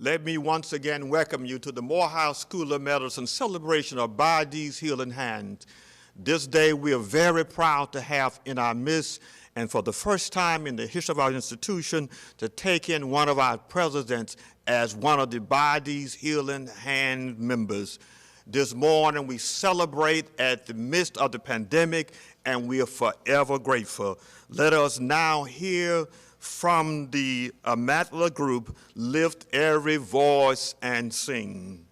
Let me once again welcome you to the Morehouse School of Medicine celebration of Body's Healing Hand. This day we are very proud to have in our midst, and for the first time in the history of our institution, to take in one of our presidents as one of the Body's Healing Hand members. This morning we celebrate at the midst of the pandemic, and we are forever grateful. Let us now hear from the Immaculate group, Lift Every Voice and Sing.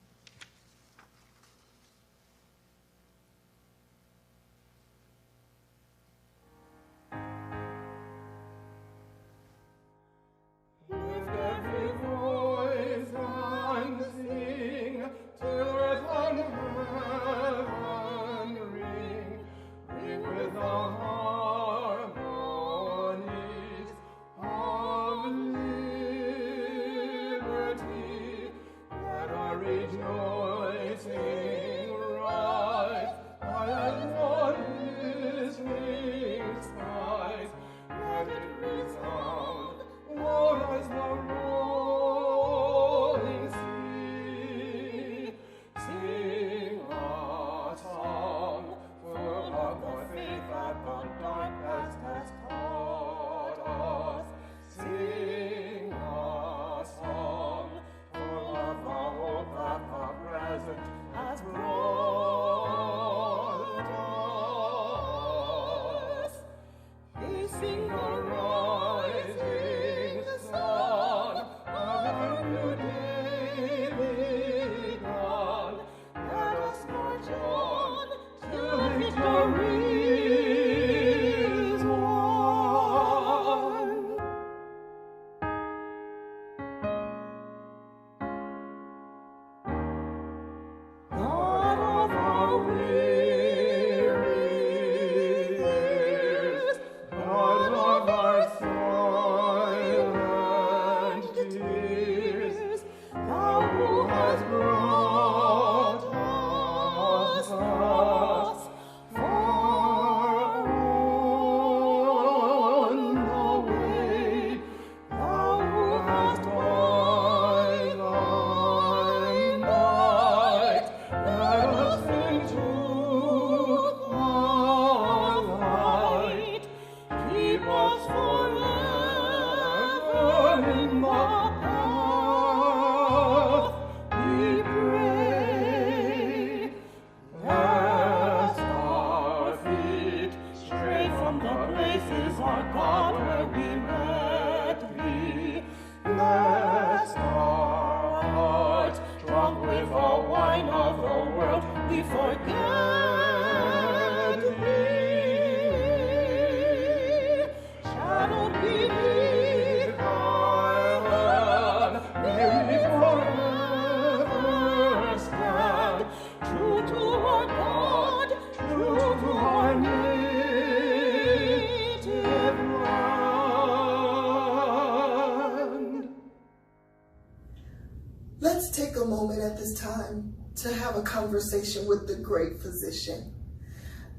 To have a conversation with the great physician.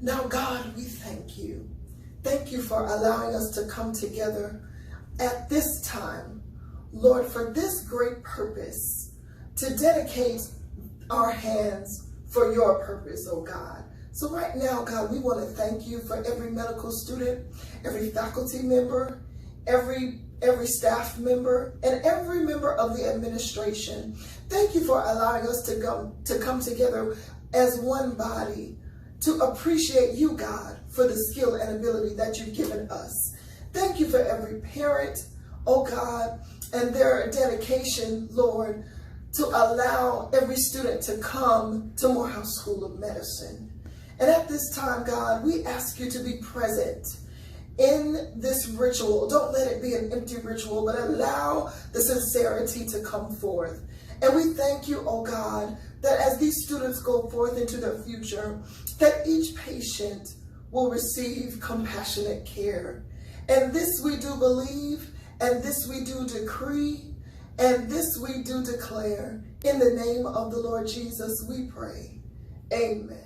Now, God, we thank you. Thank you for allowing us to come together at this time, Lord, for this great purpose, to dedicate our hands for your purpose, oh God. So right now, God, we want to thank you for every medical student, every faculty member, every staff member, and every member of the administration. Thank you for allowing us to come together as one body to appreciate you, God, for the skill and ability that you've given us. Thank you for every parent, oh God, and their dedication, Lord, to allow every student to come to Morehouse School of Medicine. And at this time, God, we ask you to be present in this ritual. Don't let it be an empty ritual, but allow the sincerity to come forth. And we thank you, oh God, that as these students go forth into their future, that each patient will receive compassionate care. And this we do believe, and this we do decree, and this we do declare. In the name of the Lord Jesus, we pray. Amen.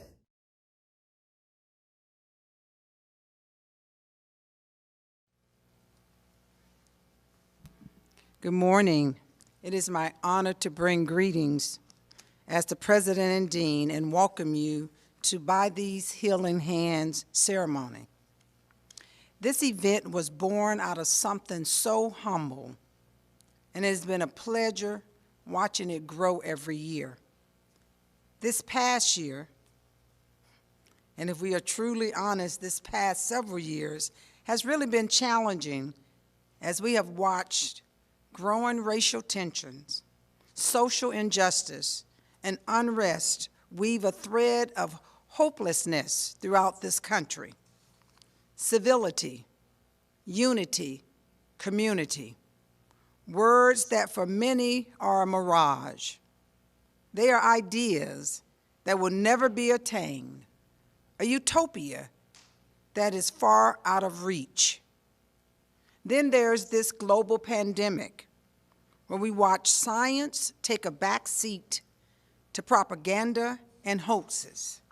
Good morning. It is my honor to bring greetings as the President and Dean and welcome you to By These Healing Hands ceremony. This event was born out of something so humble, and it has been a pleasure watching it grow every year. This past year, and if we are truly honest, this past several years has really been challenging as we have watched growing racial tensions, social injustice, and unrest weave a thread of hopelessness throughout this country. Civility, unity, community, words that for many are a mirage. They are ideas that will never be attained, a utopia that is far out of reach. Then there's this global pandemic where we watch science take a back seat to propaganda and hoaxes.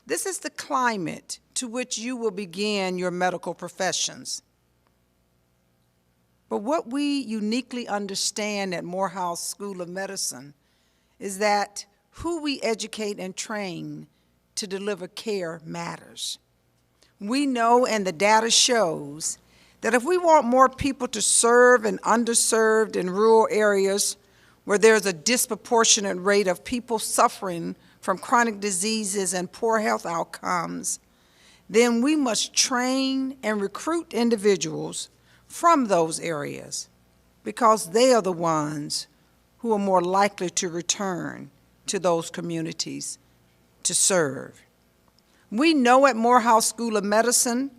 This is the climate to which you will begin your medical professions. But what we uniquely understand at Morehouse School of Medicine is that who we educate and train to deliver care matters. We know, and the data shows, that if we want more people to serve in underserved and rural areas where there's a disproportionate rate of people suffering from chronic diseases and poor health outcomes, then we must train and recruit individuals from those areas because they are the ones who are more likely to return to those communities to serve. We know at Morehouse School of Medicine,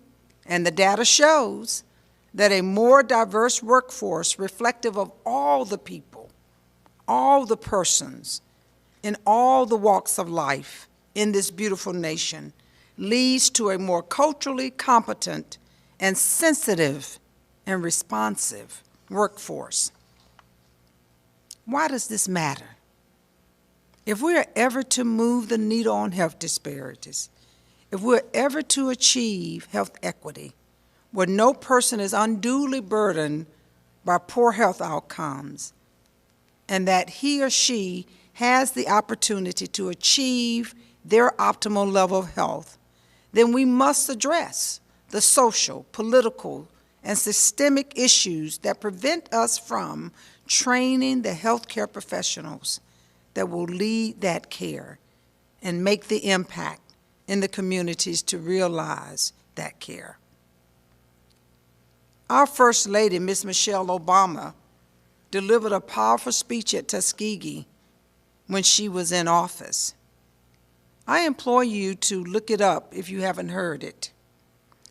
and the data shows, that a more diverse workforce reflective of all the people, all the persons, in all the walks of life in this beautiful nation leads to a more culturally competent and sensitive and responsive workforce. Why does this matter? If we are ever to move the needle on health disparities, if we're ever to achieve health equity, where no person is unduly burdened by poor health outcomes, and that he or she has the opportunity to achieve their optimal level of health, then we must address the social, political, and systemic issues that prevent us from training the healthcare professionals that will lead that care and make the impact in the communities to realize that care. Our First Lady, Ms. Michelle Obama, delivered a powerful speech at Tuskegee when she was in office. I implore you to look it up if you haven't heard it.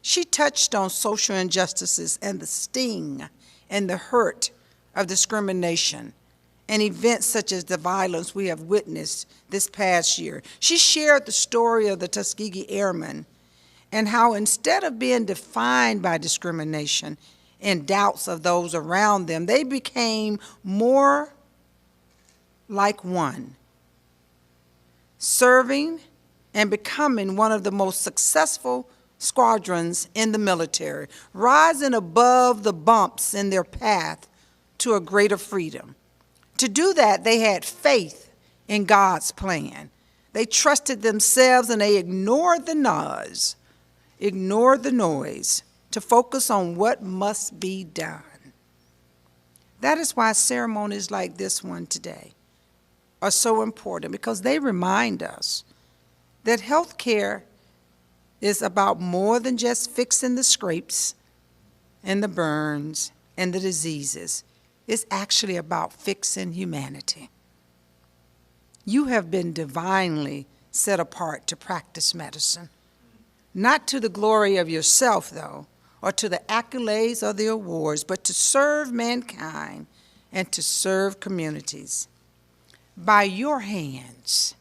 She touched on social injustices and the sting and the hurt of discrimination and events such as the violence we have witnessed this past year. She shared the story of the Tuskegee Airmen and how instead of being defined by discrimination and doubts of those around them, they became more like one, serving and becoming one of the most successful squadrons in the military, rising above the bumps in their path to a greater freedom. To do that, they had faith in God's plan. They trusted themselves and they ignored the noise to focus on what must be done. That is why ceremonies like this one today are so important, because they remind us that health care is about more than just fixing the scrapes and the burns and the diseases. It's actually about fixing humanity. You have been divinely set apart to practice medicine, not to the glory of yourself, though, or to the accolades or the awards, but to serve mankind and to serve communities. By your hands,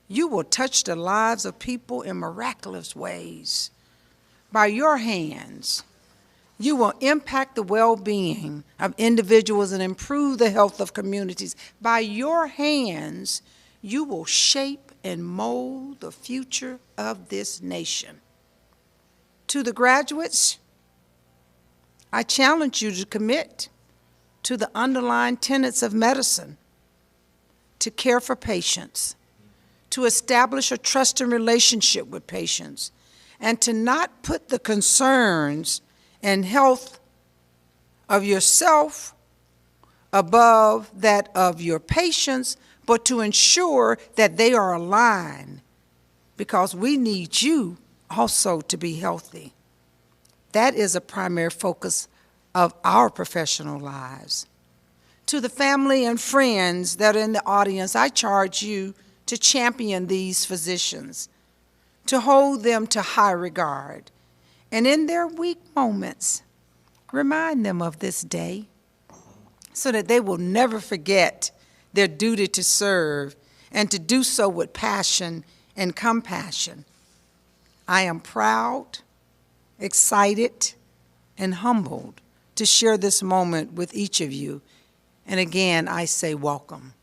you will touch the lives of people in miraculous ways. By your hands, you will impact the well-being of individuals and improve the health of communities. By your hands, you will shape and mold the future of this nation. To the graduates, I challenge you to commit to the underlying tenets of medicine, to care for patients, to establish a trusting relationship with patients, and to not put the concerns and health of yourself above that of your patients, but to ensure that they are aligned, because we need you also to be healthy. That is a primary focus of our professional lives. To the family and friends that are in the audience, I charge you to champion these physicians, to hold them to high regard, and in their weak moments, remind them of this day so that they will never forget their duty to serve and to do so with passion and compassion. I am proud, excited, and humbled to share this moment with each of you. And again, I say welcome.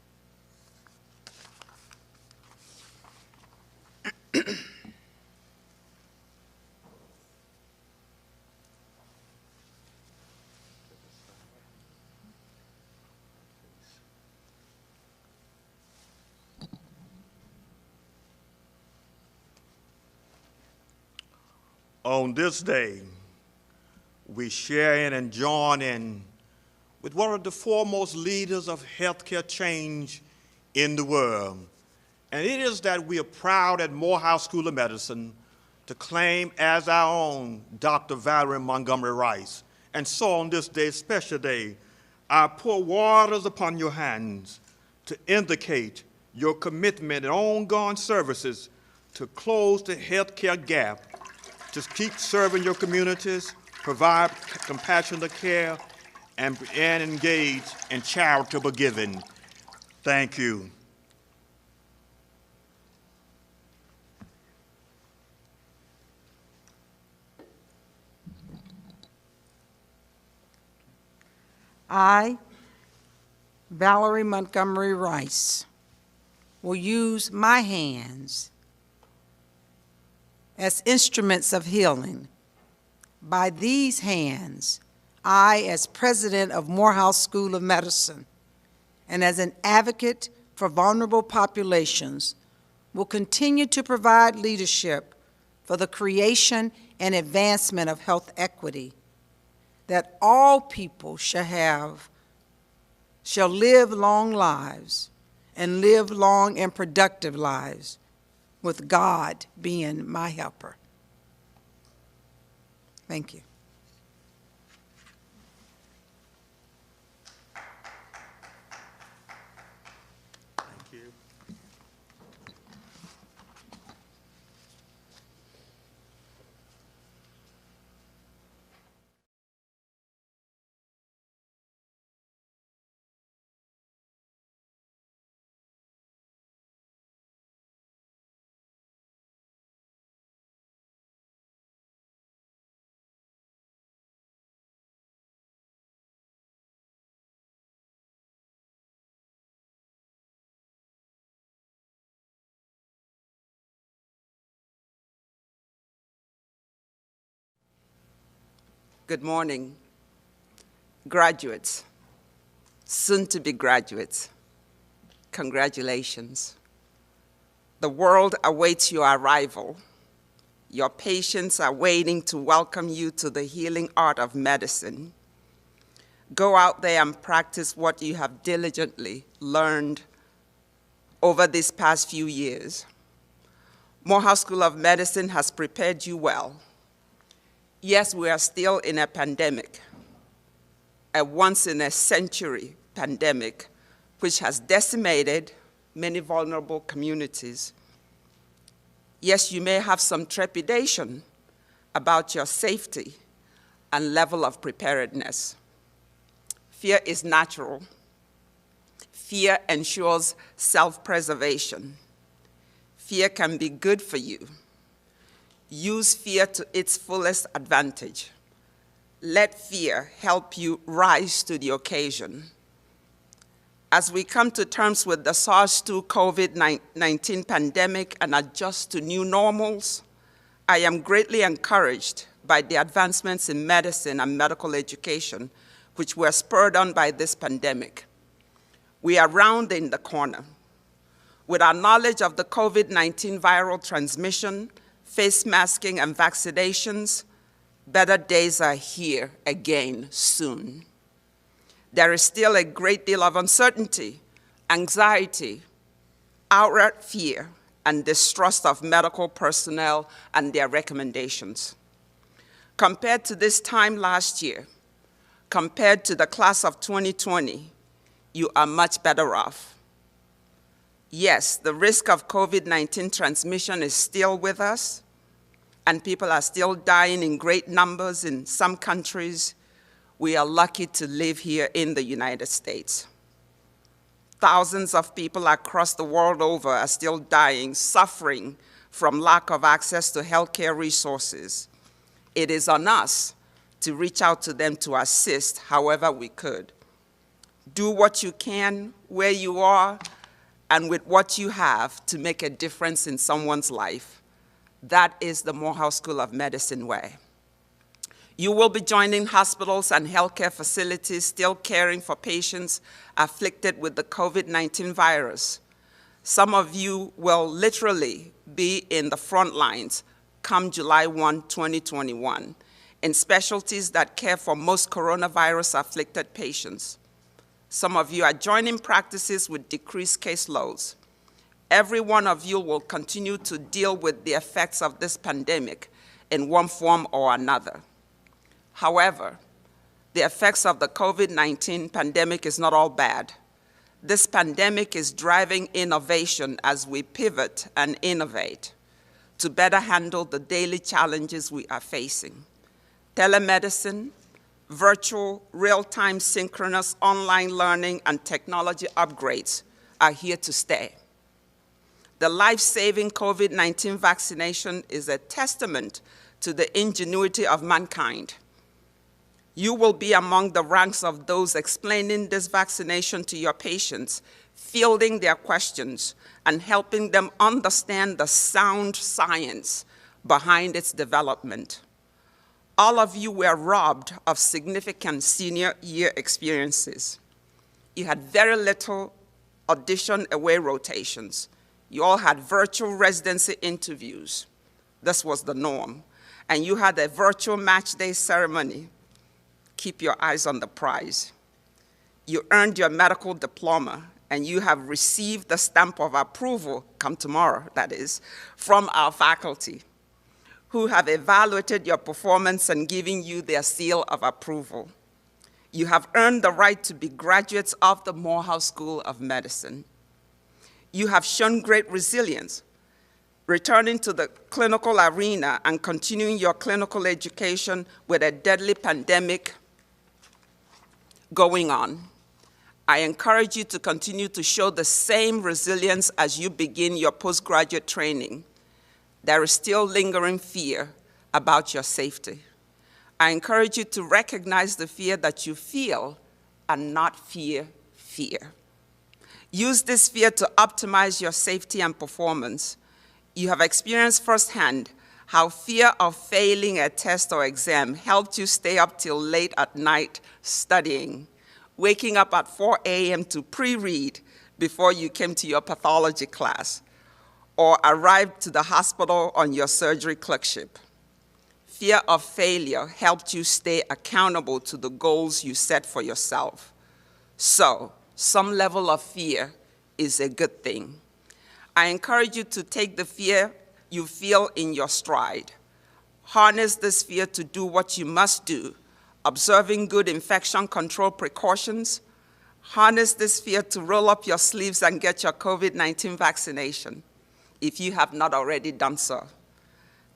On this day, we share in and join in with one of the foremost leaders of healthcare change in the world. And it is that we are proud at Morehouse School of Medicine to claim as our own Dr. Valerie Montgomery Rice. And so on this day, special day, I pour waters upon your hands to indicate your commitment and ongoing services to close the healthcare gap, to keep serving your communities, provide compassionate care, and engage in charitable giving. Thank you. I, Valerie Montgomery Rice, will use my hands as instruments of healing. By these hands, I, as president of Morehouse School of Medicine and as an advocate for vulnerable populations, will continue to provide leadership for the creation and advancement of health equity, that all people shall live long lives and live long and productive lives, with God being my helper. Thank you. Thank you. Good morning, graduates, soon-to-be graduates. Congratulations. The world awaits your arrival. Your patients are waiting to welcome you to the healing art of medicine. Go out there and practice what you have diligently learned over these past few years. Morehouse School of Medicine has prepared you well. Yes, we are still in a pandemic, a once-in-a-century pandemic, which has decimated many vulnerable communities. Yes, you may have some trepidation about your safety and level of preparedness. Fear is natural. Fear ensures self-preservation. Fear can be good for you. Use fear to its fullest advantage. Let fear help you rise to the occasion. As we come to terms with the SARS-2 COVID-19 pandemic and adjust to new normals, I am greatly encouraged by the advancements in medicine and medical education, which were spurred on by this pandemic. We are rounding the corner. With our knowledge of the COVID-19 viral transmission, face masking, and vaccinations, better days are here again soon. There is still a great deal of uncertainty, anxiety, outright fear, and distrust of medical personnel and their recommendations. Compared to this time last year, compared to the class of 2020, you are much better off. Yes, the risk of COVID-19 transmission is still with us, and people are still dying in great numbers in some countries. We are lucky to live here in the United States. Thousands of people across the world over are still dying, suffering from lack of access to healthcare resources. It is on us to reach out to them to assist however we could. Do what you can, where you are, and with what you have to make a difference in someone's life. That is the Morehouse School of Medicine way. You will be joining hospitals and healthcare facilities still caring for patients afflicted with the COVID-19 virus. Some of you will literally be in the front lines come July 1, 2021, in specialties that care for most coronavirus-afflicted patients. Some of you are joining practices with decreased caseloads. Every one of you will continue to deal with the effects of this pandemic in one form or another. However, the effects of the COVID-19 pandemic is not all bad. This pandemic is driving innovation as we pivot and innovate to better handle the daily challenges we are facing. Telemedicine, virtual, real-time synchronous online learning, and technology upgrades are here to stay. The life-saving COVID-19 vaccination is a testament to the ingenuity of mankind. You will be among the ranks of those explaining this vaccination to your patients, fielding their questions, and helping them understand the sound science behind its development. All of you were robbed of significant senior year experiences. You had very little audition away rotations. You all had virtual residency interviews. This was the norm. And you had a virtual match day ceremony. Keep your eyes on the prize. You earned your medical diploma, and you have received the stamp of approval, come tomorrow, that is, from our faculty, who have evaluated your performance and given you their seal of approval. You have earned the right to be graduates of the Morehouse School of Medicine. You have shown great resilience, returning to the clinical arena and continuing your clinical education with a deadly pandemic going on. I encourage you to continue to show the same resilience as you begin your postgraduate training. There is still lingering fear about your safety. I encourage you to recognize the fear that you feel and not fear fear. Use this fear to optimize your safety and performance. You have experienced firsthand how fear of failing a test or exam helped you stay up till late at night studying, waking up at 4 a.m. to pre-read before you came to your pathology class, or arrived to the hospital on your surgery clerkship. Fear of failure helped you stay accountable to the goals you set for yourself. So, some level of fear is a good thing. I encourage you to take the fear you feel in your stride. Harness this fear to do what you must do, observing good infection control precautions. Harness this fear to roll up your sleeves and get your COVID-19 vaccination, if you have not already done so.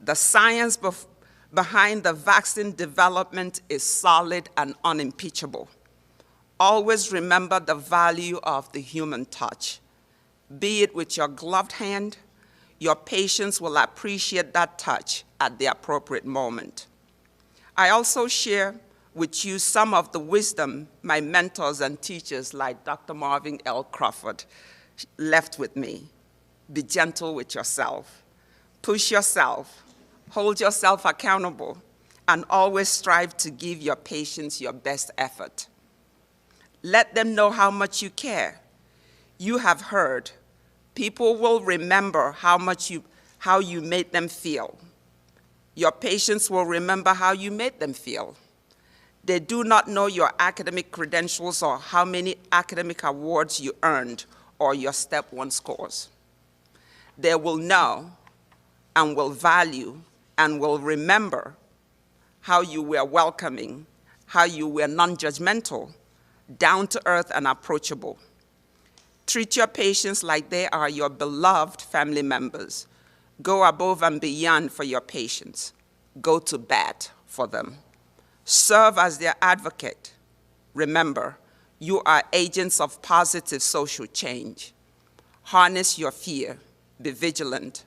The science behind the vaccine development is solid and unimpeachable. Always remember the value of the human touch. Be it with your gloved hand, your patients will appreciate that touch at the appropriate moment. I also share with you some of the wisdom my mentors and teachers like Dr. Marvin L. Crawford left with me. Be gentle with yourself. Push yourself. Hold yourself accountable. and always strive to give your patients your best effort. Let them know how much you care. You have heard. People will remember how you made them feel. Your patients will remember how you made them feel. They do not know your academic credentials or how many academic awards you earned or your Step 1 scores. They will know and will value and will remember how you were welcoming, how you were non-judgmental, down to earth and approachable. Treat your patients like they are your beloved family members. Go above and beyond for your patients. Go to bat for them. Serve as their advocate. Remember, you are agents of positive social change. Harness your fear. Be vigilant.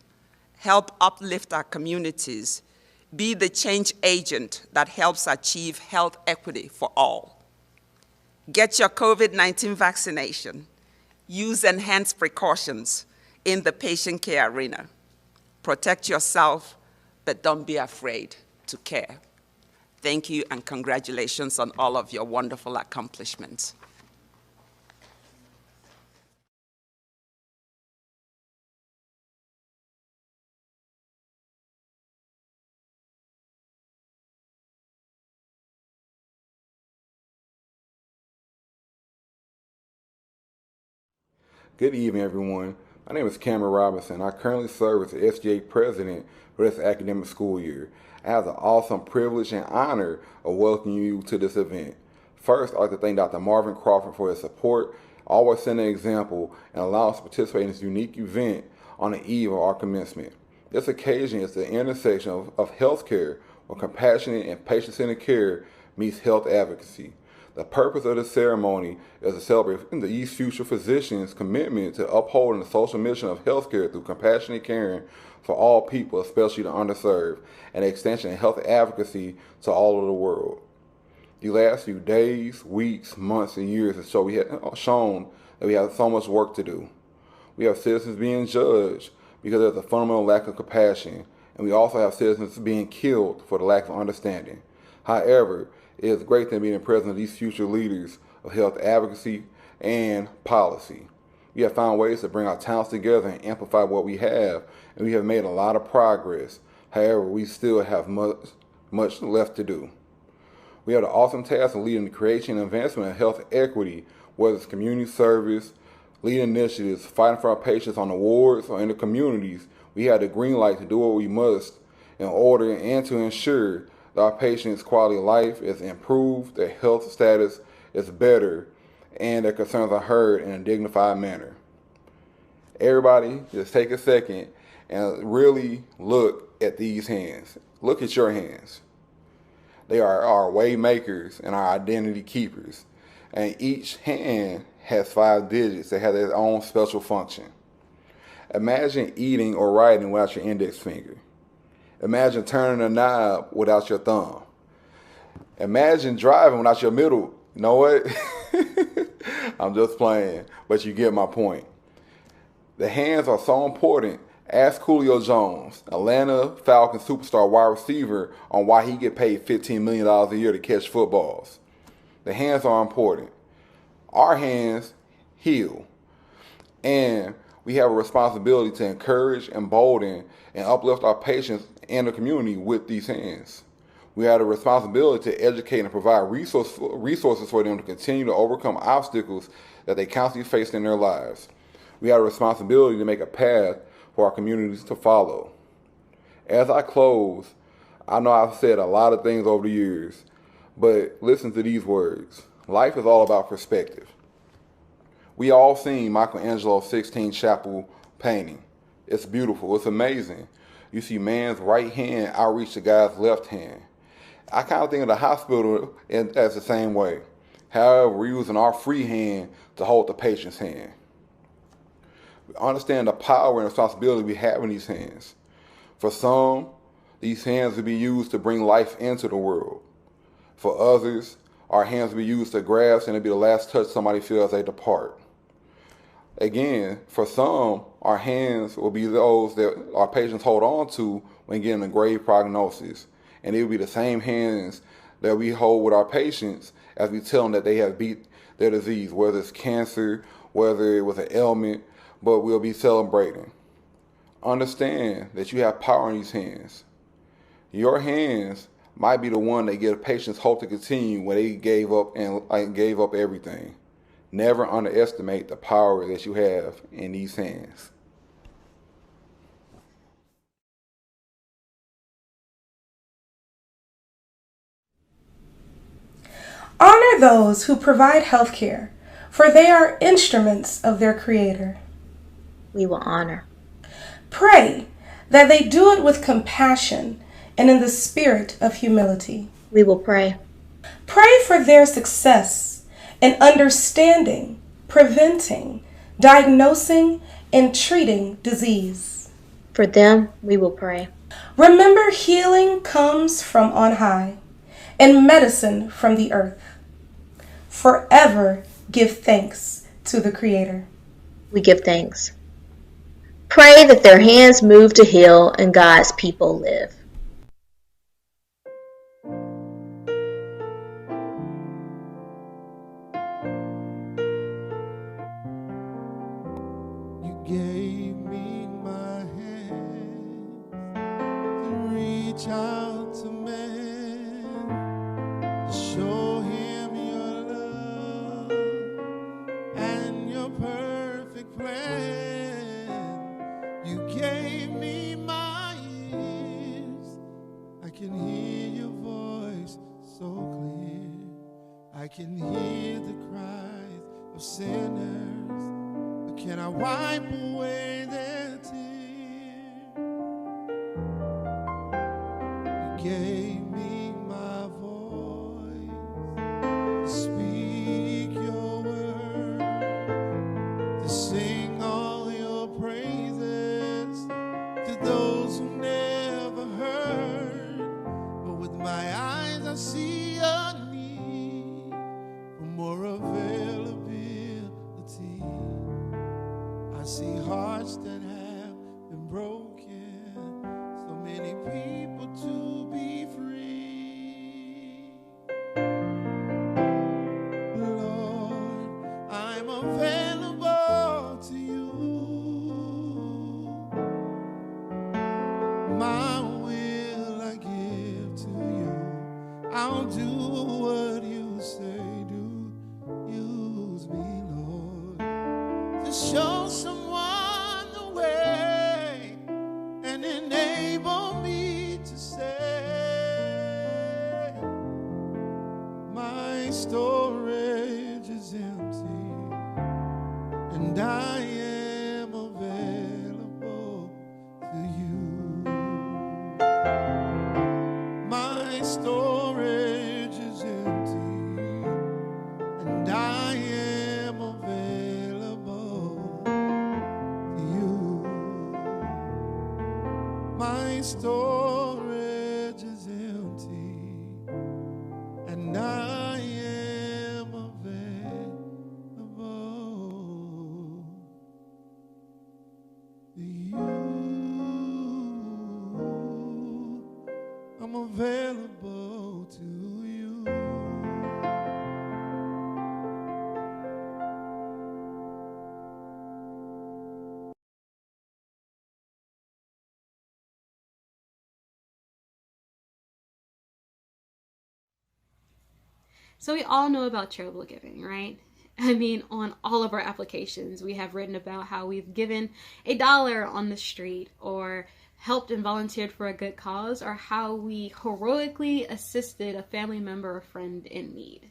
Help uplift our communities. Be the change agent that helps achieve health equity for all. Get your COVID-19 vaccination. Use enhanced precautions in the patient care arena. Protect yourself, but don't be afraid to care. Thank you and congratulations on all of your wonderful accomplishments. Good evening, everyone. My name is Cameron Robinson. I currently serve as the SGA president for this academic school year. I have the awesome privilege and honor of welcoming you to this event. First, I'd like to thank Dr. Marvin Crawford for his support, always setting an example, and allowing us to participate in this unique event on the eve of our commencement. This occasion is the intersection of healthcare, where compassionate and patient-centered care meets health advocacy. The purpose of this ceremony is to celebrate these future physicians' commitment to upholding the social mission of healthcare through compassionate caring for all people, especially the underserved, and the extension of health advocacy to all of the world. The last few days, weeks, months, and years have shown that we have so much work to do. We have citizens being judged because there's a fundamental lack of compassion, and we also have citizens being killed for the lack of understanding. However, it is great to be in the presence of these future leaders of health advocacy and policy. We have found ways to bring our talents together and amplify what we have, and we have made a lot of progress. However, we still have much left to do. We have the awesome task of leading the creation and advancement of health equity, whether it's community service, leading initiatives, fighting for our patients on the wards or in the communities. We have the green light to do what we must in order and to ensure that our patients' quality of life is improved, their health status is better, and their concerns are heard in a dignified manner. Everybody, just take a second and really look at these hands. Look at your hands. They are our way makers and our identity keepers. And each hand has 5 digits that have their own special function. Imagine eating or writing without your index finger. Imagine turning a knob without your thumb. Imagine driving without your middle. You know what? I'm just playing, but you get my point. The hands are so important. Ask Julio Jones, Atlanta Falcons superstar wide receiver, on why he get paid $15 million a year to catch footballs. The hands are important. Our hands heal. And we have a responsibility to encourage, embolden, and uplift our patients and the community with these hands. We have a responsibility to educate and provide resources for them to continue to overcome obstacles that they constantly face in their lives. We have a responsibility to make a path for our communities to follow. As I close, I know I've said a lot of things over the years, but listen to these words. Life is all about perspective. We all seen Michelangelo's Sistine Chapel painting. It's beautiful, it's amazing. You see man's right hand outreach to God's left hand. I kind of think of the hospital as the same way. However, we're using our free hand to hold the patient's hand. We understand the power and responsibility we have in these hands. For some, these hands will be used to bring life into the world. For others, our hands will be used to grasp and it'll be the last touch somebody feels as they depart. Again, for some, our hands will be those that our patients hold on to when getting a grave prognosis. And it will be the same hands that we hold with our patients as we tell them that they have beat their disease, whether it's cancer, whether it was an ailment, but we'll be celebrating. Understand that you have power in these hands. Your hands might be the one that give patients hope to continue when they gave up everything. Never underestimate the power that you have in these hands. Honor those who provide health care, for they are instruments of their Creator. We will honor. Pray that they do it with compassion and in the spirit of humility. We will pray. Pray for their success in understanding, preventing, diagnosing, and treating disease. For them, we will pray. Remember, healing comes from on high, and medicine from the earth. Forever give thanks to the Creator. We give thanks. Pray that their hands move to heal and God's people live. You gave me my hands to reach out to man, to show him your love and your perfect plan. You gave me my ears. I can hear your voice so clear. I can hear the cries of sinners. But can I wipe away their tears? You gave me my voice to speak your word, to sing all your praises to those who never heard. But with my eyes I see a need for more availability. I see hearts that have been broken, so many people to be free. Lord, I'm available to you. My will I give to you. I'll do what you say do. Use me, Lord, to show someone the way and enable me to say, my storage is empty and I am available to you. My storage is empty and I am available to you. My storage is empty and I am available to you. I'm available to you. So we all know about charitable giving, right? I mean, on all of our applications, we have written about how we've given $1 on the street or helped and volunteered for a good cause, or how we heroically assisted a family member or friend in need.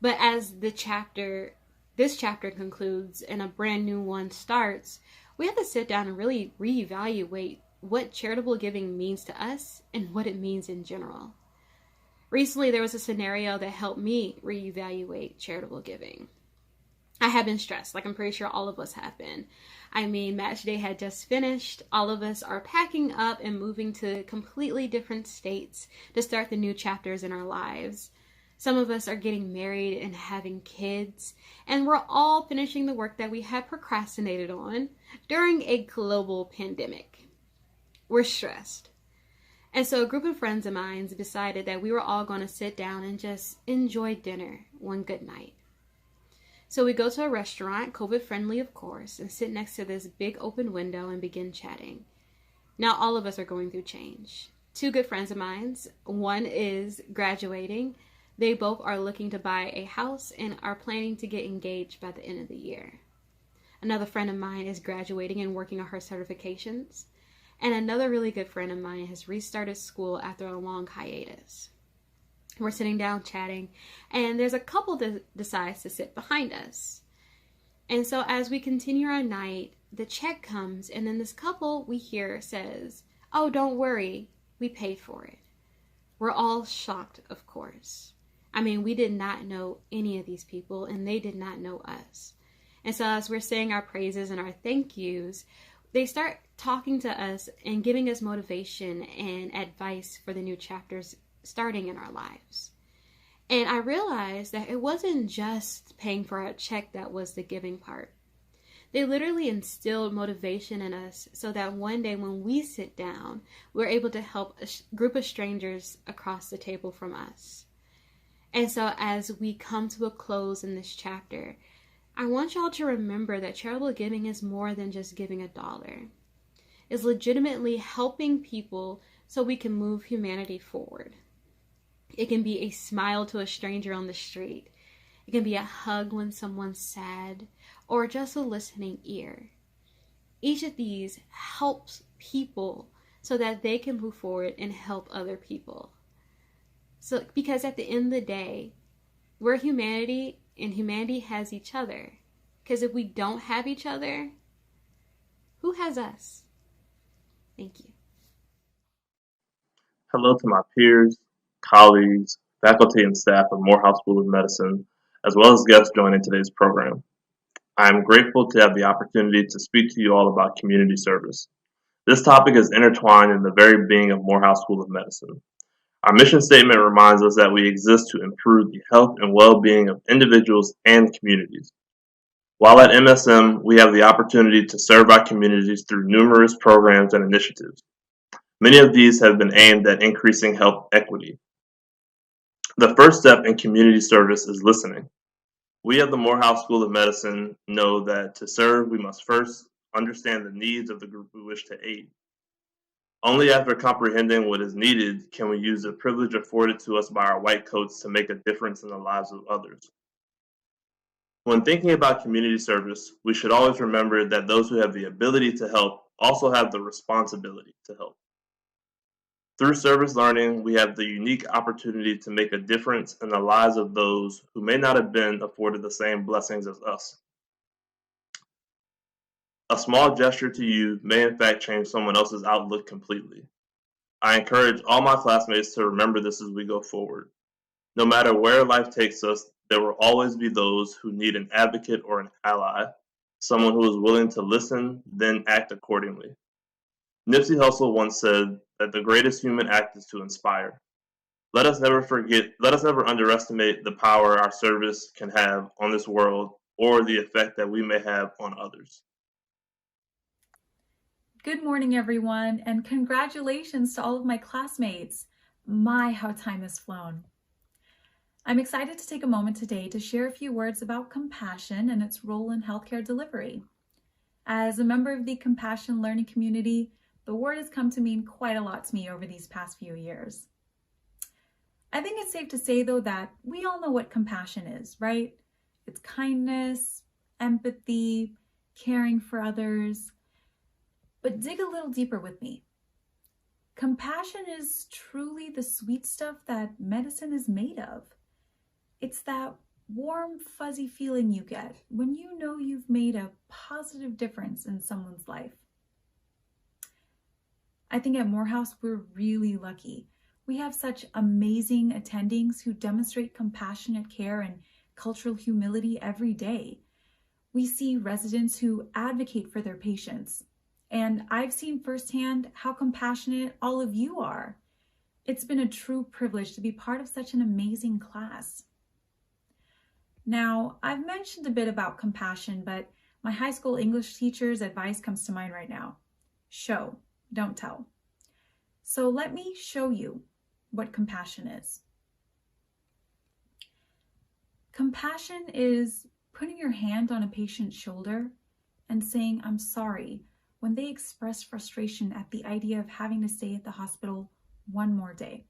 But as this chapter concludes and a brand new one starts, we have to sit down and really reevaluate what charitable giving means to us and what it means in general. Recently, there was a scenario that helped me reevaluate charitable giving. I have been stressed, like I'm pretty sure all of us have been. I mean, match day had just finished. All of us are packing up and moving to completely different states to start the new chapters in our lives. Some of us are getting married and having kids, and we're all finishing the work that we had procrastinated on during a global pandemic. We're stressed. And so a group of friends of mine decided that we were all going to sit down and just enjoy dinner one good night. So we go to a restaurant, COVID friendly of course, and sit next to this big open window and begin chatting. Now all of us are going through change. Two good friends of mine, one is graduating. They both are looking to buy a house and are planning to get engaged by the end of the year. Another friend of mine is graduating and working on her certifications. And another really good friend of mine has restarted school after a long hiatus. We're sitting down chatting, and there's a couple that decides to sit behind us. And so as we continue our night, the check comes, and then this couple we hear says, "Oh, don't worry, we paid for it." We're all shocked, of course. I mean, we did not know any of these people, and they did not know us. And so as we're saying our praises and our thank yous, they start talking to us and giving us motivation and advice for the new chapters starting in our lives. And I realized that it wasn't just paying for our check that was the giving part. They literally instilled motivation in us so that one day when we sit down, we're able to help a group of strangers across the table from us. And so as we come to a close in this chapter, I want y'all to remember that charitable giving is more than just giving $1. It's legitimately helping people so we can move humanity forward. It can be a smile to a stranger on the street. It can be a hug when someone's sad, or just a listening ear. Each of these helps people so that they can move forward and help other people. So, because at the end of the day, we're humanity, and humanity has each other. Because if we don't have each other, who has us? Thank you. Hello to my peers, colleagues, faculty, and staff of Morehouse School of Medicine, as well as guests joining today's program. I am grateful to have the opportunity to speak to you all about community service. This topic is intertwined in the very being of Morehouse School of Medicine. Our mission statement reminds us that we exist to improve the health and well-being of individuals and communities. While at MSM, we have the opportunity to serve our communities through numerous programs and initiatives. Many of these have been aimed at increasing health equity. The first step in community service is listening. We at the Morehouse School of Medicine know that to serve, we must first understand the needs of the group we wish to aid. Only after comprehending what is needed can we use the privilege afforded to us by our white coats to make a difference in the lives of others. When thinking about community service, we should always remember that those who have the ability to help also have the responsibility to help. Through service learning, we have the unique opportunity to make a difference in the lives of those who may not have been afforded the same blessings as us. A small gesture to you may in fact change someone else's outlook completely. I encourage all my classmates to remember this as we go forward. No matter where life takes us, there will always be those who need an advocate or an ally, someone who is willing to listen, then act accordingly. Nipsey Hussle once said that the greatest human act is to inspire. Let us never underestimate the power our service can have on this world or the effect that we may have on others. Good morning, everyone, and congratulations to all of my classmates. My, how time has flown. I'm excited to take a moment today to share a few words about compassion and its role in healthcare delivery. As a member of the compassion learning community, the word has come to mean quite a lot to me over these past few years. I think it's safe to say, though, that we all know what compassion is, right? It's kindness, empathy, caring for others. But dig a little deeper with me. Compassion is truly the sweet stuff that medicine is made of. It's that warm, fuzzy feeling you get when you know you've made a positive difference in someone's life. I think at Morehouse, we're really lucky. We have such amazing attendings who demonstrate compassionate care and cultural humility every day. We see residents who advocate for their patients. And I've seen firsthand how compassionate all of you are. It's been a true privilege to be part of such an amazing class. Now, I've mentioned a bit about compassion, but my high school English teacher's advice comes to mind right now. Show, don't tell. So let me show you what compassion is. Compassion is putting your hand on a patient's shoulder and saying, "I'm sorry," when they express frustration at the idea of having to stay at the hospital one more day.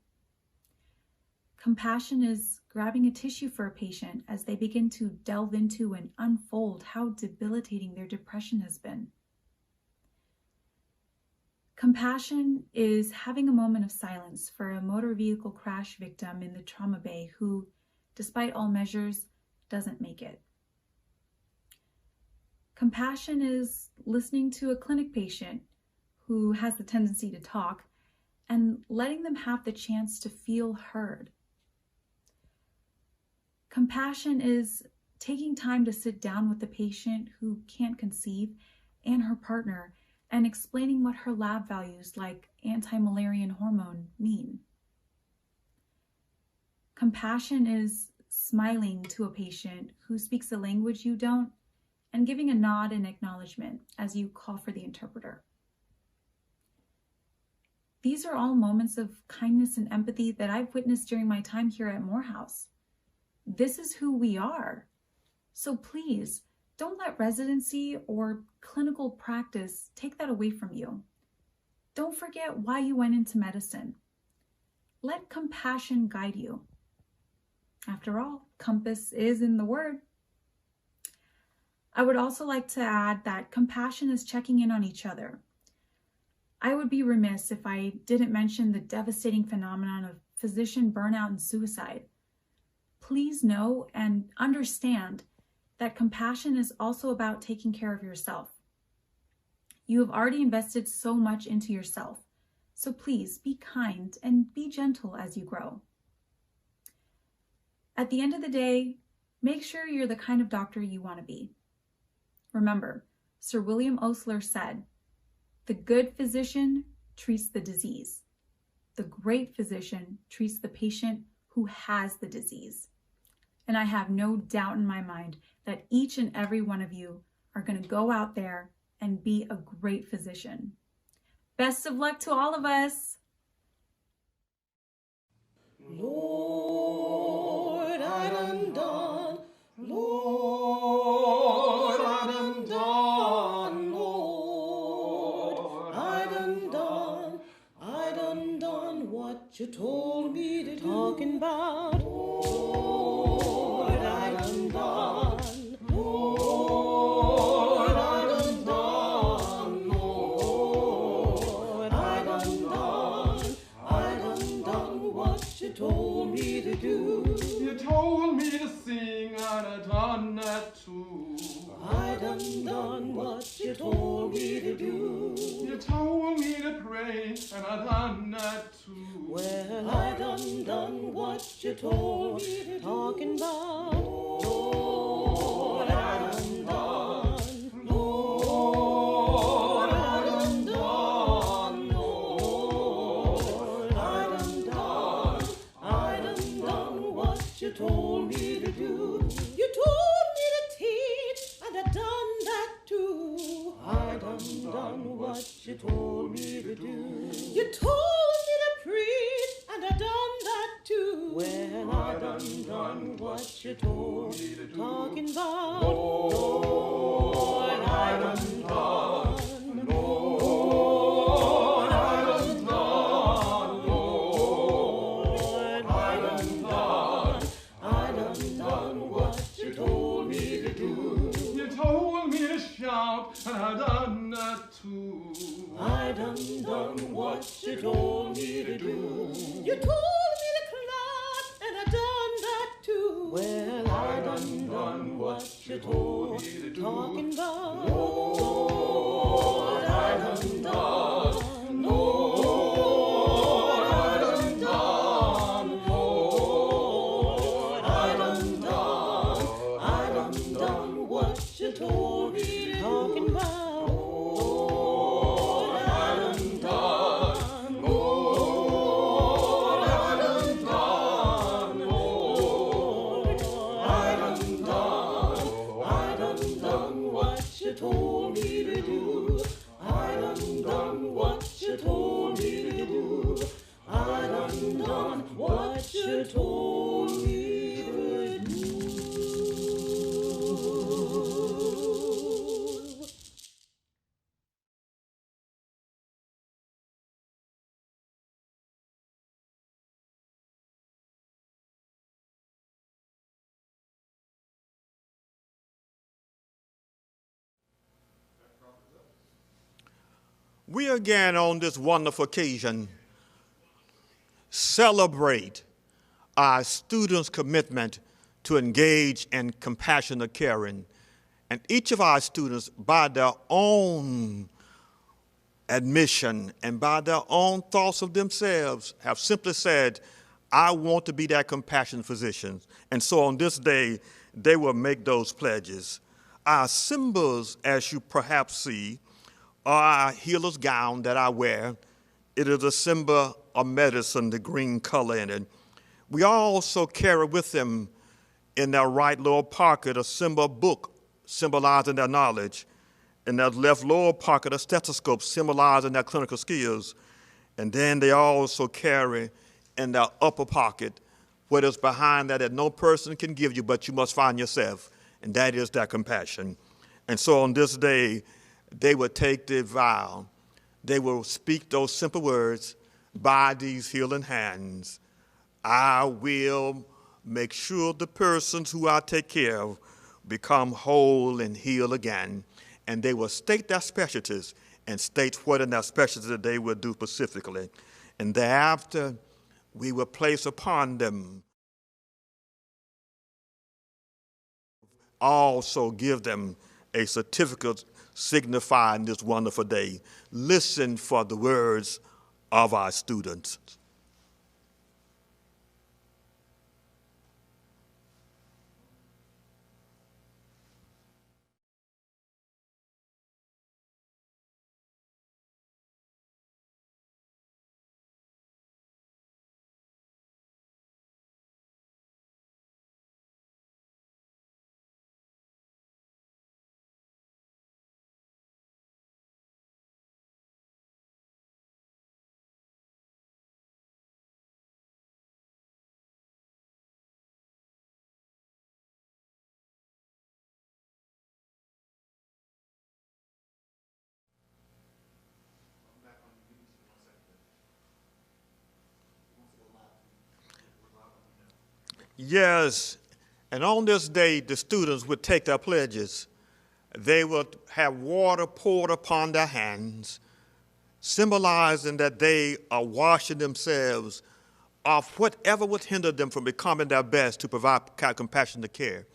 Compassion is grabbing a tissue for a patient as they begin to delve into and unfold how debilitating their depression has been. Compassion is having a moment of silence for a motor vehicle crash victim in the trauma bay who, despite all measures, doesn't make it. Compassion is listening to a clinic patient who has the tendency to talk and letting them have the chance to feel heard. Compassion is taking time to sit down with the patient who can't conceive and her partner and explaining what her lab values like anti-Müllerian hormone mean. Compassion is smiling to a patient who speaks a language you don't and giving a nod in acknowledgement as you call for the interpreter. These are all moments of kindness and empathy that I've witnessed during my time here at Morehouse. This is who we are. So please, don't let residency or clinical practice take that away from you. Don't forget why you went into medicine. Let compassion guide you. After all, compass is in the word. I would also like to add that compassion is checking in on each other. I would be remiss if I didn't mention the devastating phenomenon of physician burnout and suicide. Please know and understand that compassion is also about taking care of yourself. You have already invested so much into yourself, so please be kind and be gentle as you grow. At the end of the day, make sure you're the kind of doctor you want to be. Remember, Sir William Osler said, "The good physician treats the disease. The great physician treats the patient who has the disease." And I have no doubt in my mind that each and every one of you are going to go out there and be a great physician. Best of luck to all of us. Lord, I done done. Lord, I done done. Lord, I done done. I done done what you told me to do. Talking about Lord, I done done. Lord, I done done. Lord, I done done. I done done what you told me to do. You told me to sing and I done that too. I done what you told me to do. You told me to pray and I done that too. Well, I done what you told me to do. Talking about Lord, I done done. Lord, I done done. Lord, I done done. I done what you told me to do. You told me to teach and I done that too. I done what you told me to do. You told me to preach and I done that too. Well, I done what you told me to do. Talking about Lord, I done done. Lord, I done done. Lord, I done done. I done what you told me to do. You told me to shout and I done that too. I done what you told me to do. You told me to clap and I done that too. Well, I done what you told me to do. Talking about Lord, I done done. Lord, I done done. Lord, I done done. I done what you told me to do. Talking about told told me to do. We again on this wonderful occasion celebrate our students' commitment to engage in compassionate caring. And each of our students, by their own admission and by their own thoughts of themselves, have simply said, I want to be that compassionate physician. And so on this day, they will make those pledges. Our symbols, as you perhaps see, are our healer's gown that I wear. It is a symbol of medicine, the green color in it. We also carry with them in their right lower pocket a symbol book symbolizing their knowledge. In their left lower pocket a stethoscope symbolizing their clinical skills. And then they also carry in their upper pocket what is behind that no person can give you, but you must find yourself, and that is their compassion. And so on this day, they will take the vow. They will speak those simple words, by these healing hands, I will make sure the persons who I take care of become whole and heal again. And they will state their specialties and state what in their specialty they will do specifically. And thereafter, we will place upon them, also give them a certificate signifying this wonderful day. Listen for the words of our students. Yes, and on this day, the students would take their pledges. They would have water poured upon their hands, symbolizing that they are washing themselves of whatever would hinder them from becoming their best to provide compassionate care.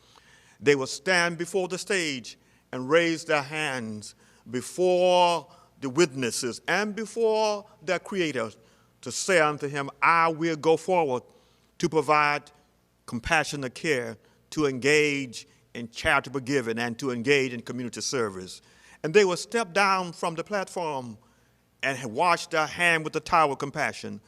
They would stand before the stage and raise their hands before the witnesses and before their Creator to say unto him, I will go forward to provide compassionate care, to engage in charitable giving, and to engage in community service. And they would step down from the platform and wash their hand with the towel of compassion,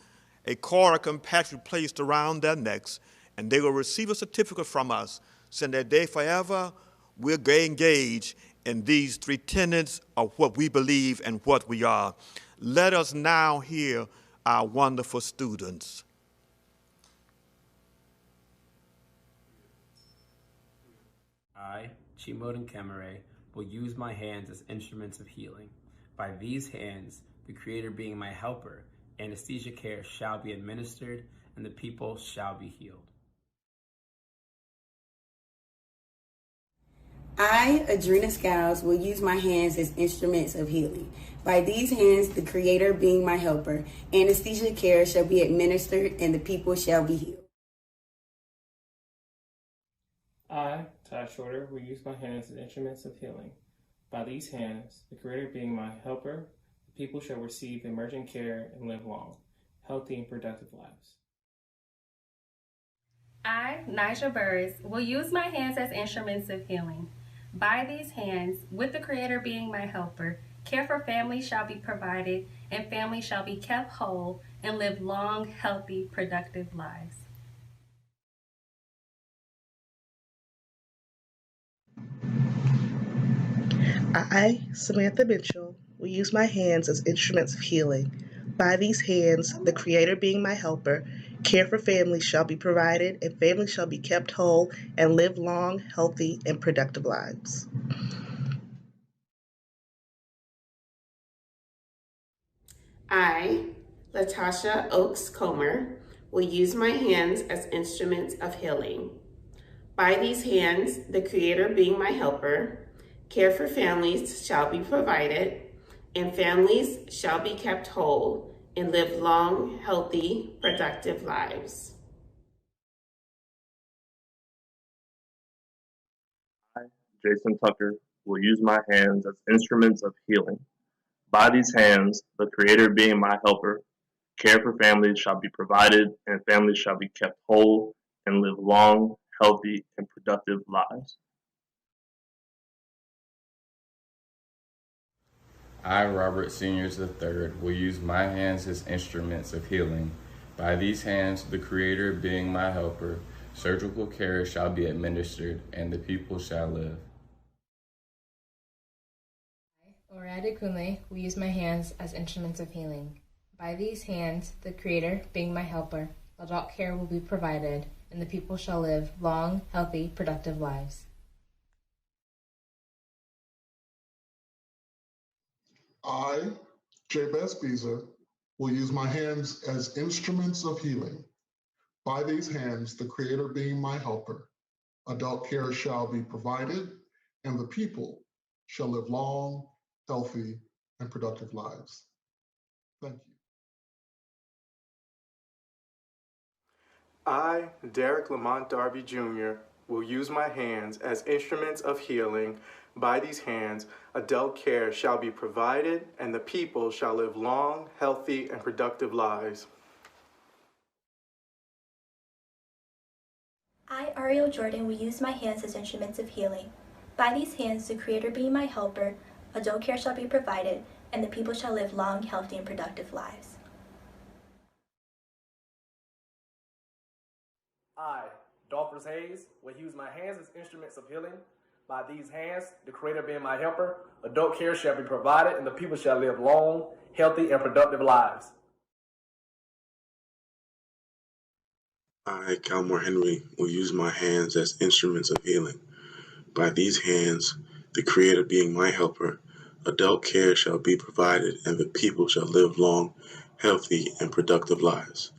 a cord of compassion placed around their necks, and they will receive a certificate from us saying that they forever will engage in these three tenets of what we believe and what we are. Let us now hear our wonderful students. I, Djibril, will use my hands as instruments of healing. By these hands, the Creator being my helper, anesthesia care shall be administered, and the people shall be healed. I, Adrena Skiles, will use my hands as instruments of healing. By these hands, the Creator being my helper, anesthesia care shall be administered, and the people shall be healed. I, Ty Shorter, will use my hands as instruments of healing. By these hands, the Creator being my helper, the people shall receive emergent care and live long, healthy and productive lives. I, Nigel Burris, will use my hands as instruments of healing. By these hands, with the Creator being my helper, care for families shall be provided, and families shall be kept whole and live long, healthy, productive lives. I, Samantha Mitchell, will use my hands as instruments of healing. By these hands, the Creator being my helper, Care for families shall be provided, and families shall be kept whole and live long, healthy, and productive lives. I, LaTasha Oaks Comer, will use my hands as instruments of healing. By these hands, the Creator being my helper, care for families shall be provided, and families shall be kept whole and live long, healthy, productive lives. I, Jason Tucker, will use my hands as instruments of healing. By these hands, the Creator being my helper, care for families shall be provided, and families shall be kept whole and live long, healthy, and productive lives. I, Robert Seniors III, will use my hands as instruments of healing. By these hands, the Creator being my helper, surgical care shall be administered, and the people shall live. Kunle will use my hands as instruments of healing. By these hands, the Creator being my helper, adult care will be provided, and the people shall live long, healthy, productive lives. I, Jabez Beezer, will use my hands as instruments of healing. By these hands, the Creator being my helper, adult care shall be provided, and the people shall live long, healthy, and productive lives. Thank you. I, Derek Lamont Darby Jr., will use my hands as instruments of healing. By these hands, adult care shall be provided, and the people shall live long, healthy, and productive lives. I, Ariel Jordan, will use my hands as instruments of healing. By these hands, the Creator being my helper, adult care shall be provided, and the people shall live long, healthy, and productive lives. I, Dolphus Hayes, will use my hands as instruments of healing. By these hands, the Creator being my helper, adult care shall be provided, and the people shall live long, healthy, and productive lives. I, Calmore Henry, will use my hands as instruments of healing. By these hands, the Creator being my helper, adult care shall be provided, and the people shall live long, healthy, and productive lives.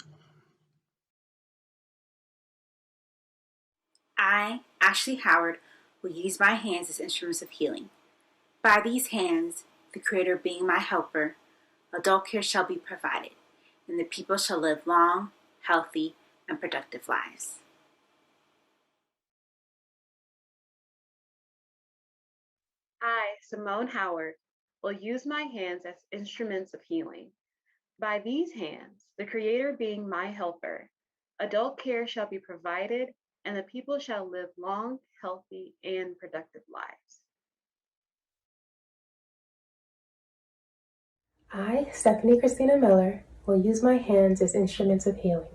I, Ashley Howard, will use my hands as instruments of healing. By these hands, the Creator being my helper, adult care shall be provided, and the people shall live long, healthy, and productive lives. I, Simone Howard, will use my hands as instruments of healing. By these hands, the Creator being my helper, adult care shall be provided, and the people shall live long, healthy, and productive lives. I, Stephanie Christina Miller, will use my hands as instruments of healing.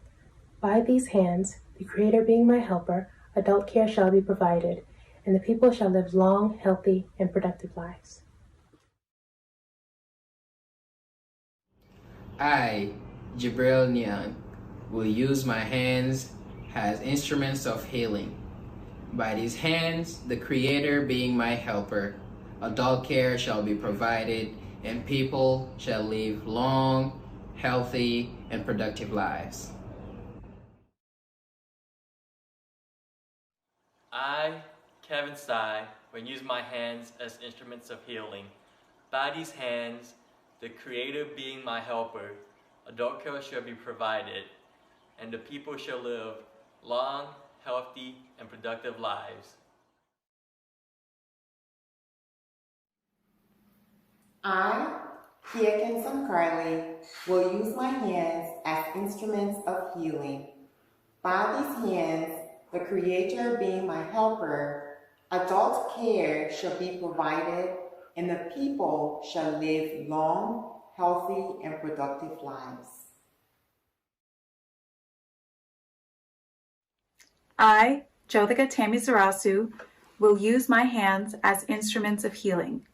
By these hands, the Creator being my helper, adult care shall be provided, and the people shall live long, healthy, and productive lives. I, Djibril Niang, will use my hands as instruments of healing. By these hands, the Creator being my helper, adult care shall be provided, and people shall live long, healthy, and productive lives. I, Kevin Tsai, will use my hands as instruments of healing. By these hands, the Creator being my helper, adult care shall be provided, and the people shall live long, healthy, and productive lives. I, Kia Kinson Carley, will use my hands as instruments of healing. By these hands, the Creator being my helper, adult care shall be provided, and the people shall live long, healthy, and productive lives. I, Jyothika Tammy Zarasu, will use my hands as instruments of healing.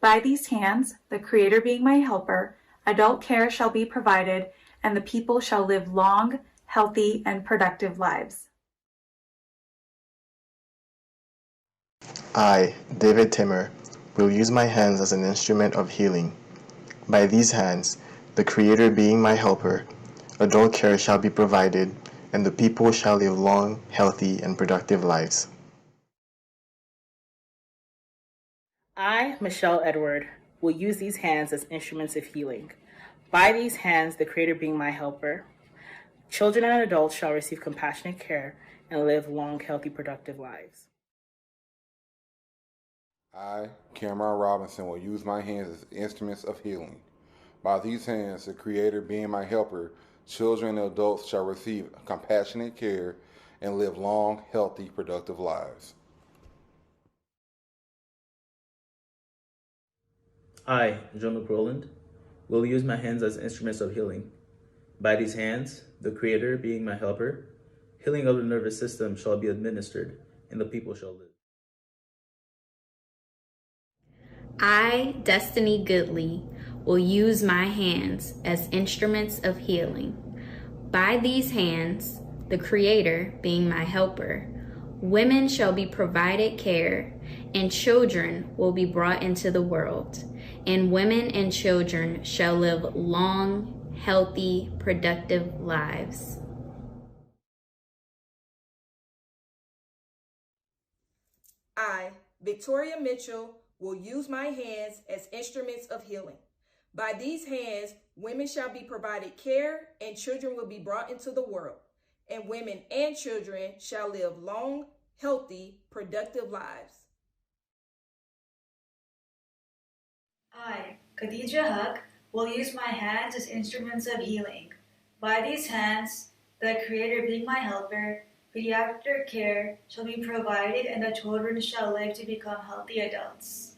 By these hands, the Creator being my helper, adult care shall be provided, and the people shall live long, healthy, and productive lives. I, David Timmer, will use my hands as an instrument of healing. By these hands, the Creator being my helper, adult care shall be provided, and the people shall live long, healthy, and productive lives. I, Michelle Edward, will use these hands as instruments of healing. By these hands, the Creator being my helper, children and adults shall receive compassionate care and live long, healthy, productive lives. I, Cameron Robinson, will use my hands as instruments of healing. By these hands, the Creator being my helper, children and adults shall receive compassionate care and live long, healthy, productive lives. I, Jean-Luc Roland, will use my hands as instruments of healing. By these hands, the Creator being my helper, healing of the nervous system shall be administered, and the people shall live. I, Destini Goodley, will use my hands as instruments of healing. By these hands, the Creator being my helper, women shall be provided care, and children will be brought into the world, and women and children shall live long, healthy, productive lives. I, Victoria Mitchell, will use my hands as instruments of healing. By these hands, women shall be provided care, and children will be brought into the world, and women and children shall live long, healthy, productive lives. I, Khadija Haq, will use my hands as instruments of healing. By these hands, the Creator being my helper, pediatric care shall be provided, and the children shall live to become healthy adults.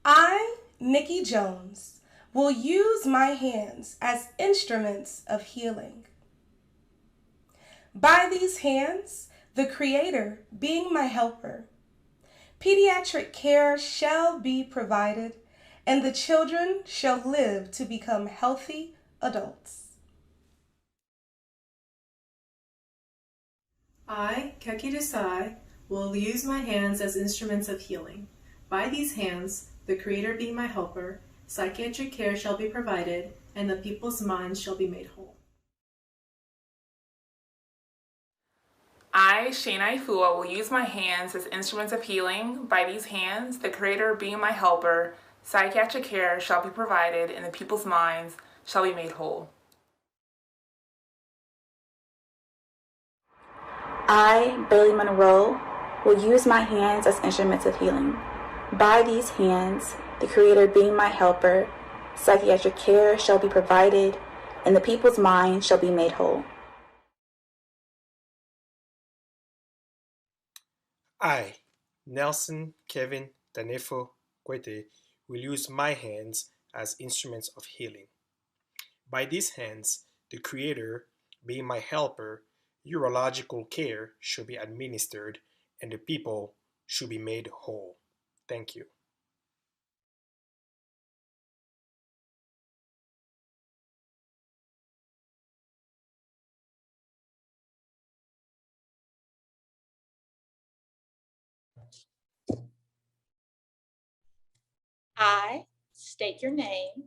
I, Nikki Jones, will use my hands as instruments of healing. By these hands, the Creator being my helper, pediatric care shall be provided, and the children shall live to become healthy adults. I, Keki Desai, will use my hands as instruments of healing. By these hands, the Creator being my helper, psychiatric care shall be provided, and the people's minds shall be made whole. I, Shana Ifua, will use my hands as instruments of healing. By these hands, the Creator being my helper, psychiatric care shall be provided, and the people's minds shall be made whole. I, Bailey Monroe, will use my hands as instruments of healing. By these hands, the Creator being my helper, psychiatric care shall be provided, and the people's minds shall be made whole. I, Nelson Kevin Danefo Kwete, will use my hands as instruments of healing. By these hands, the Creator being my helper, urological care should be administered, and the people should be made whole. Thank you. I, state your name,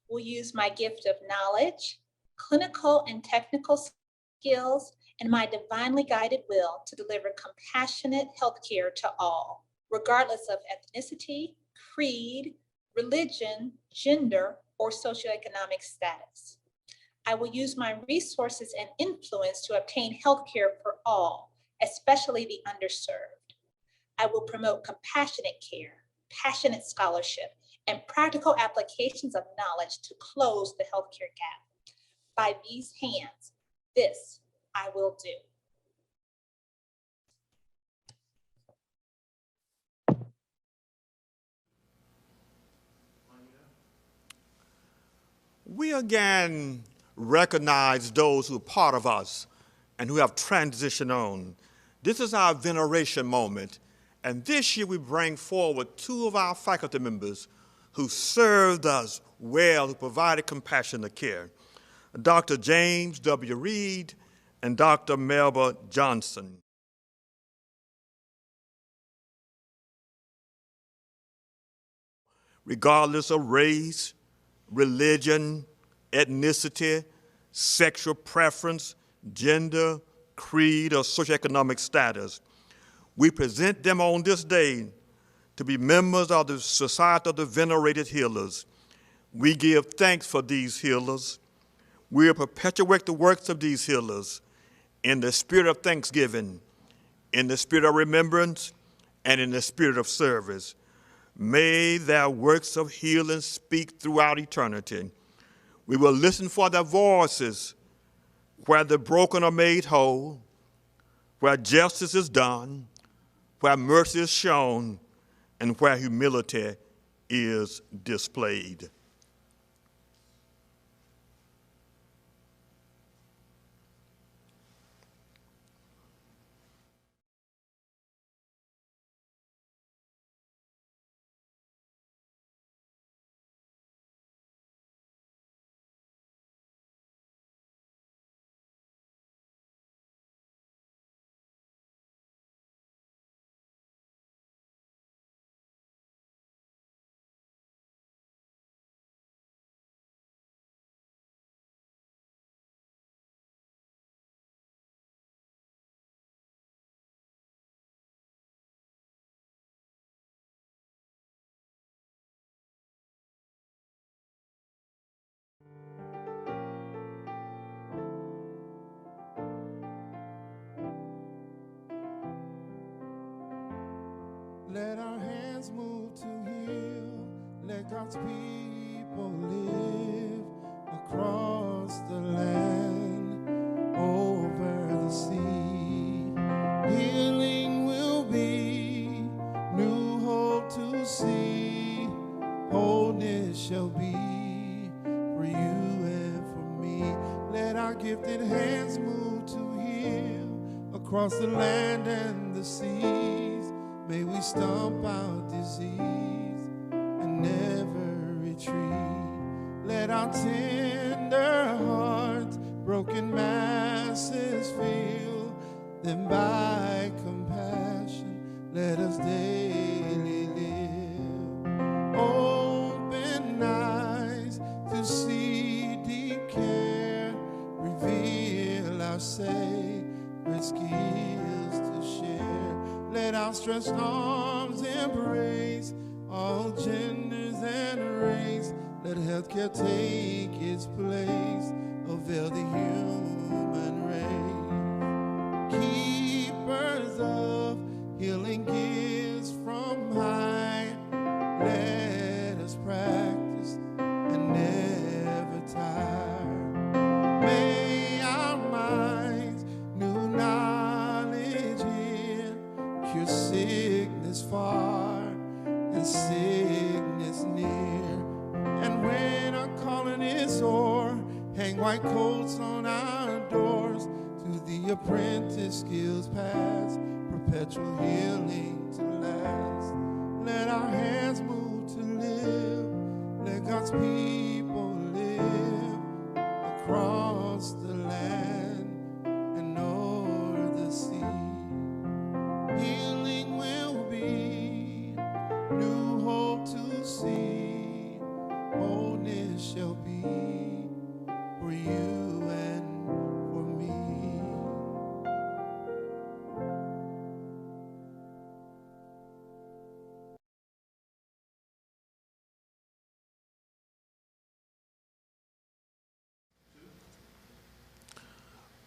will use my gift of knowledge, clinical and technical skills, and my divinely guided will to deliver compassionate healthcare to all, regardless of ethnicity, creed, religion, gender, or socioeconomic status. I will use my resources and influence to obtain healthcare for all, especially the underserved. I will promote compassionate care, passionate scholarship, and practical applications of knowledge to close the healthcare gap. By these hands, this I will do. We again recognize those who are part of us and who have transitioned on. This is our veneration moment, and this year we bring forward two of our faculty members who served us well, who provided compassionate care. Dr. James W. Reed and Dr. Melba Johnson. Regardless of race, religion, ethnicity, sexual preference, gender, creed, or socioeconomic status, we present them on this day to be members of the Society of the Venerated Healers. We give thanks for these healers. We will perpetuate the works of these healers in the spirit of thanksgiving, in the spirit of remembrance, and in the spirit of service. May their works of healing speak throughout eternity. We will listen for their voices where the broken are made whole, where justice is done, where mercy is shown, and where humility is displayed. Let our hands move to heal. Let God's people live across the land, over the sea. Healing will be, new hope to see. Wholeness shall be for you and for me. Let our gifted hands move to heal across the land and the seas. May we stomp out disease and never retreat. Let our tender hearts, broken masses feel. Then by compassion, let us daily live. Open eyes to see deep care. Reveal our sacred skills to share. Let outstretched arms embrace all genders and race. Let healthcare take its place. Avail the human race. Keepers of healing gifts from high. Let us practice and never tire. May our minds new knowledge hear. Cure sickness far and sickness near. And when our calling is o'er, hang white coats on our doors. To the apprentice skills pass, perpetual healing to last. Let our hands move to live. Let God's people live across the land and o'er the sea. Healing will be, new hope to see. Wholeness shall be for you and for me.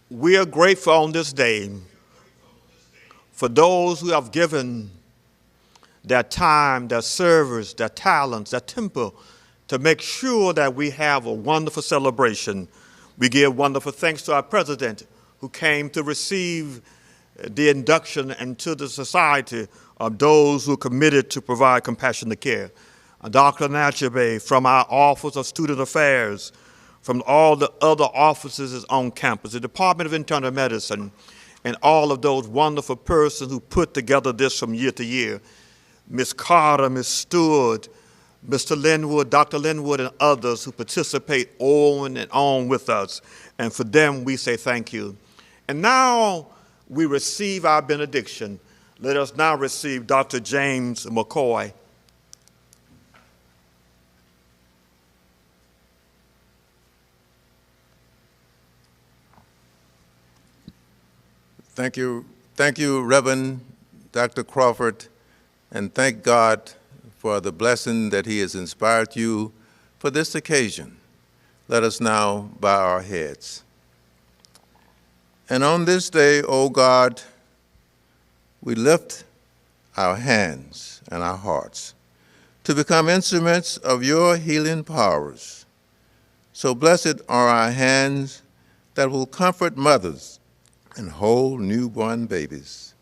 We are grateful on this day for those who have given their time, their service, their talents, their temple to make sure that we have a wonderful celebration. We give wonderful thanks to our president who came to receive the induction into the society of those who are committed to provide compassionate care. Dr. Nachabe from our Office of Student Affairs, from all the other offices on campus, the Department of Internal Medicine, and all of those wonderful persons who put together this from year to year. Ms. Carter, Ms. Stewart, Mr. Linwood, Dr. Linwood, and others who participate on and on with us. And for them, we say thank you. And now we receive our benediction. Let us now receive Dr. James McCoy. Thank you, Reverend Dr. Crawford, and thank God for the blessing that he has inspired you for this occasion. Let us now bow our heads. And on this day, O God, we lift our hands and our hearts to become instruments of your healing powers. So blessed are our hands that will comfort mothers and hold newborn babies.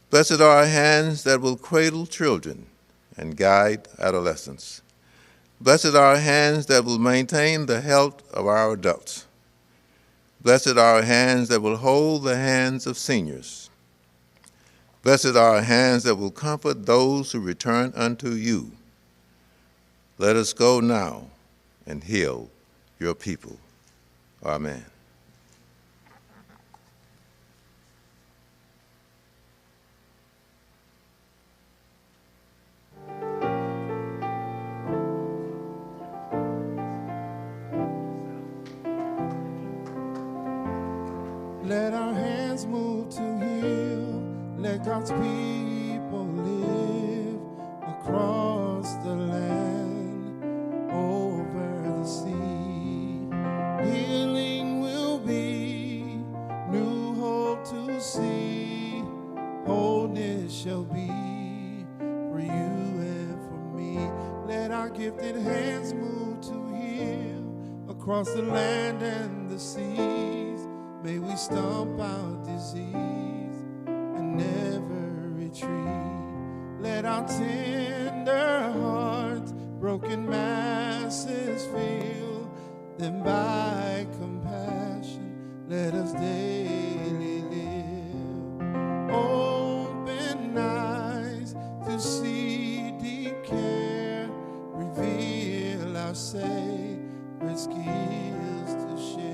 Blessed are our hands that will cradle children and guide adolescents. Blessed are our hands that will maintain the health of our adults. Blessed are our hands that will hold the hands of seniors. Blessed are our hands that will comfort those who return unto you. Let us go now and heal your people. Amen. Let our hands move to heal. Let God's people live across the land, over the sea. Healing will be, new hope to see. Wholeness shall be for you and for me. Let our gifted hands move to heal across the land and the seas. May we stomp out disease and never retreat. Let our tender hearts, broken masses feel. Then by compassion, let us daily live. Open eyes to see deep care. Reveal our sacred skills to share.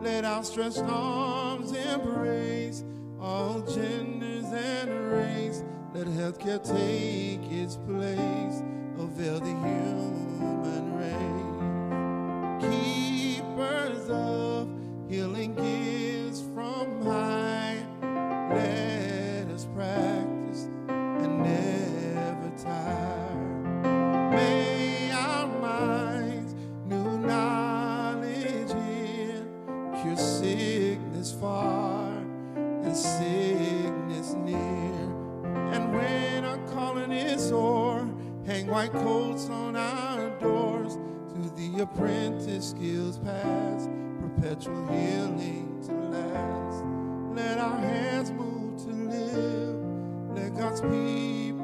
Let outstretched arms embrace all genders and race. Let healthcare take its place. Avail the human race. Keepers of healing gifts from high. Let us practice and never tire. May our minds new knowledge hear. Cure sickness far and sickness near. And when our calling is o'er, hang white coats on our doors. To the apprentice skills pass, perpetual healing to last. Let our hands move to live. Let God's people